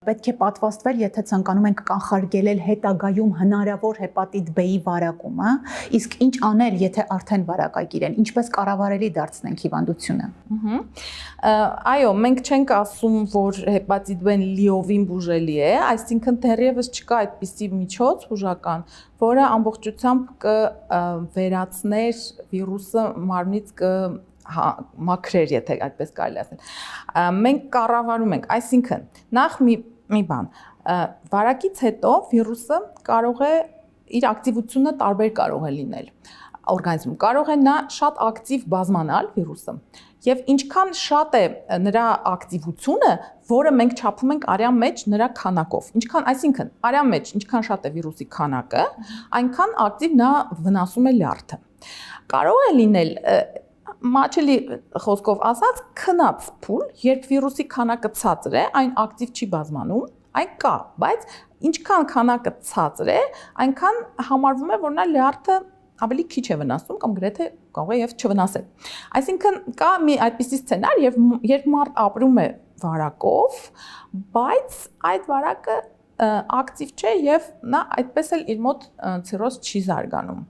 Պետք է պատվաստվել, եթե ցանկանում ենք կանխարգելել հետագայում հնարավոր հեպատիտ B-ի վարակումը, իսկ ինչ անել, եթե արդեն վարակայք իրեն, ինչպես կառավարելի դարձնենք հիվանդությունը։ Այո, մենք չենք ասում, որ հեպատիտ B-ն լիովին բուժելի է, այսինքն դեռևս չկա այդպիսի միջոց բուժական, որը ամբողջությամբ կվերացներ վիրուսը մարմնից մաքրեր, եթե այդպես կարելի ասել։ Մենք կառավարում ենք, այսինքն նախ մի բան, վարակից հետո վիրուսը կարող է իր ակտիվությունը տարբեր կարող է լինել օրգանիզմում, կարող է նա շատ ակտիվ բազմանալ վիրուսը եւ ինչքան շատ է նրա ակտիվությունը, որը մենք չափում ենք արյան մեջ նրա քանակով, այսինքն արյան մեջ ինչքան շատ է վիրուսի քանակը, այնքան ակտիվ նա վնասում է լյարդը։ Կարող է լինել մաչելի խոսքով ասած քնած փուլ, երբ վիրուսի քանակը ցածր է, այն ակտիվ չի բազմանում, այն կա, բայց ինչքան քանակը ցածր է, այնքան համարվում է, որ նա լյարդը ավելի քիչ է վնասում կամ գրեթե կարող է եւ չվնասել։ Այսինքն կա մի այդպիսի սցենար, երբ մարդ ապրում է վարակով, բայց այդ վարակը ակտիվ չէ եւ նա այդպես էլ իր մոտ ցիրոզ չի զարգանում։